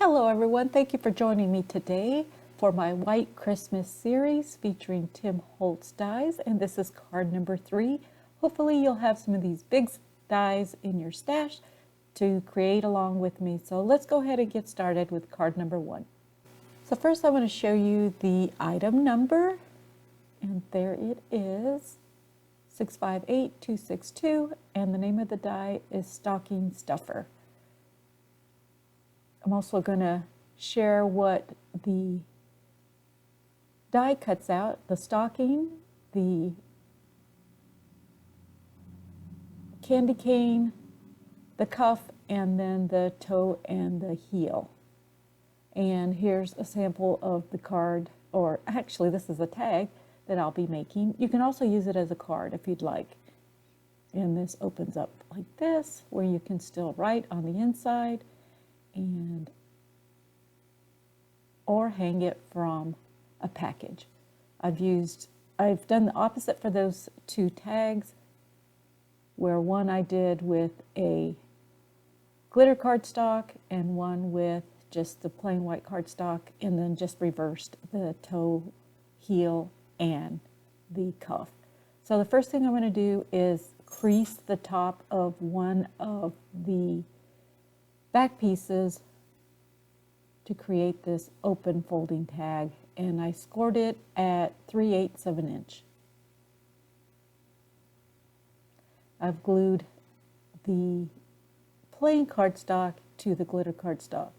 Hello everyone, thank you for joining me today for my White Christmas series featuring Tim Holtz dies, and this is card number 3. Hopefully you'll have some of these big dies in your stash to create along with me. So let's go ahead and get started with card number 1. So first I want to show you the item number, and there it is, 658262, and the name of the die is Stocking Stuffer. I'm also going to share what the die cuts out: the stocking, the candy cane, the cuff, and then the toe and the heel. And here's a sample of the card, or actually this is a tag that I'll be making. You can also use it as a card if you'd like. And this opens up like this, where you can still write on the inside and or hang it from a package. I've done the opposite for those two tags, where one I did with a glitter cardstock and one with just the plain white cardstock, and then just reversed the toe, heel, and the cuff. So the first thing I'm going to do is crease the top of one of the back pieces to create this open folding tag, and I scored it at 3/8 of an inch. I've glued the plain cardstock to the glitter cardstock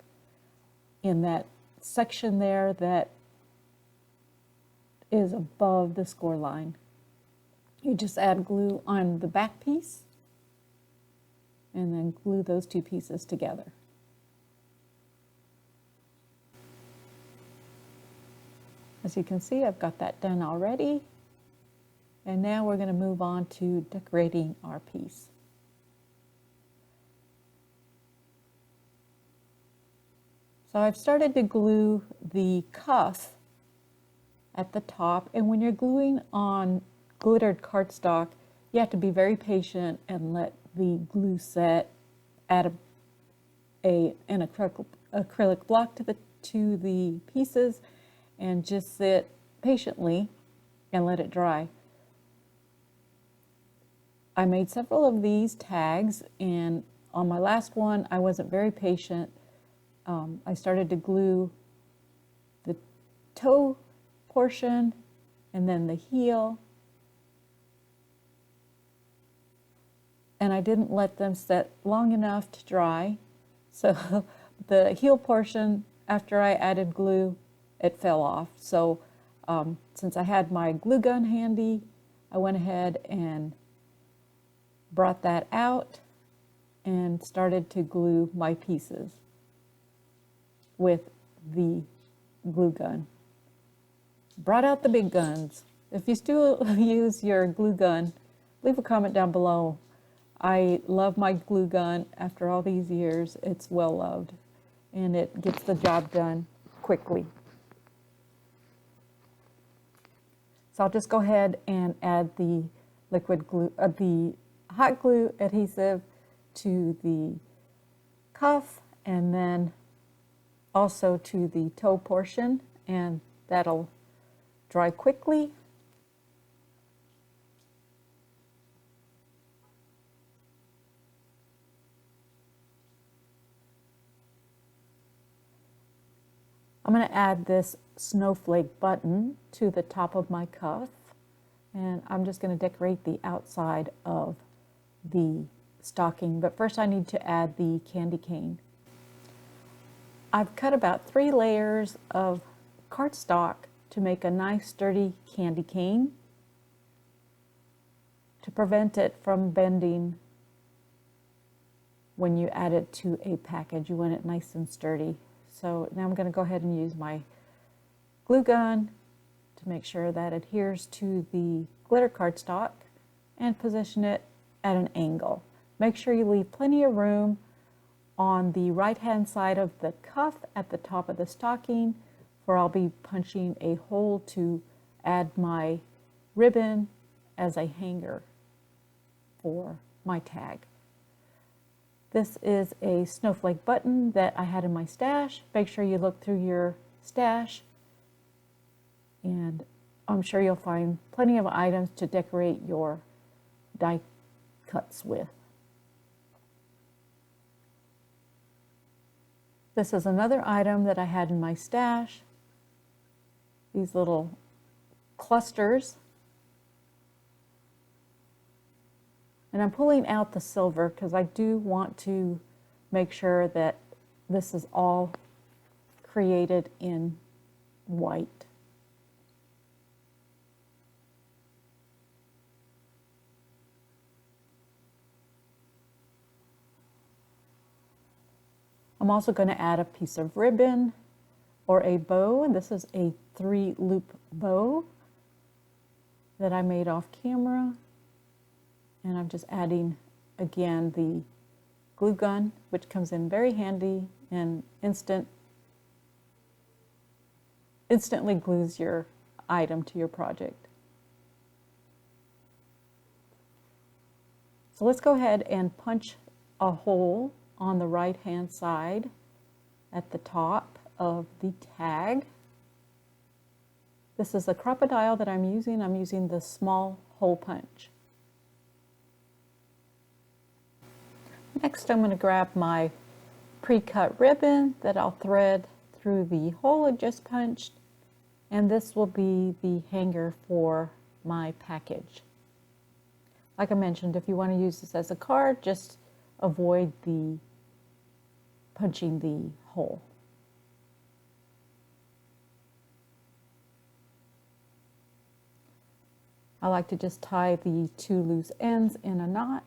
in that section there that is above the score line. You just add glue on the back piece and then glue those two pieces together. As you can see, I've got that done already. And now we're going to move on to decorating our piece. So I've started to glue the cuff at the top, and when you're gluing on glittered cardstock, you have to be very patient and let the glue set, add an acrylic block to the pieces, and just sit patiently and let it dry. I made several of these tags, and on my last one I wasn't very patient. I started to glue the toe portion and then the heel, and I didn't let them set long enough to dry. So the heel portion, after I added glue, it fell off. So since I had my glue gun handy, I went ahead and brought that out and started to glue my pieces with the glue gun. Brought out the big guns. If you still use your glue gun, leave a comment down below. I love my glue gun. After all these years, it's well loved, and it gets the job done quickly. So I'll just go ahead and add the liquid glue, the hot glue adhesive to the cuff, and then also to the toe portion, and that'll dry quickly. I'm going to add this snowflake button to the top of my cuff, and I'm just going to decorate the outside of the stocking, but first I need to add the candy cane. I've cut about 3 layers of cardstock to make a nice sturdy candy cane to prevent it from bending when you add it to a package. You want it nice and sturdy. So now I'm going to go ahead and use my glue gun to make sure that it adheres to the glitter cardstock and position it at an angle. Make sure you leave plenty of room on the right-hand side of the cuff at the top of the stocking, where I'll be punching a hole to add my ribbon as a hanger for my tag. This is a snowflake button that I had in my stash. Make sure you look through your stash, and I'm sure you'll find plenty of items to decorate your die cuts with. This is another item that I had in my stash. These little clusters. And I'm pulling out the silver because I do want to make sure that this is all created in white. I'm also going to add a piece of ribbon or a bow, and this is a 3-loop bow that I made off camera. And I'm just adding, again, the glue gun, which comes in very handy and instantly glues your item to your project. So let's go ahead and punch a hole on the right-hand side at the top of the tag. This is the crocodile that I'm using. I'm using the small hole punch. Next, I'm going to grab my pre-cut ribbon that I'll thread through the hole I just punched, and this will be the hanger for my package. Like I mentioned, if you want to use this as a card, just avoid the punching the hole. I like to just tie the 2 loose ends in a knot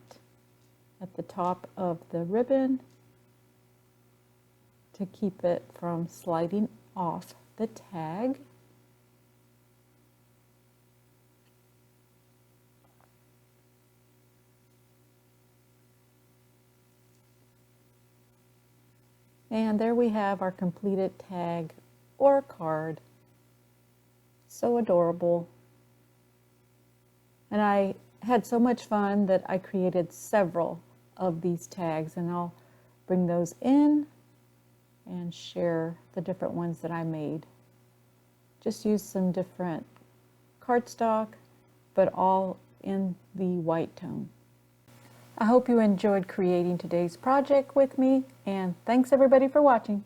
at the top of the ribbon to keep it from sliding off the tag. And there we have our completed tag or card. So adorable. And I had so much fun that I created several of these tags, and I'll bring those in and share the different ones that I made. Just use some different cardstock, but all in the white tone. I hope you enjoyed creating today's project with me, and thanks everybody for watching.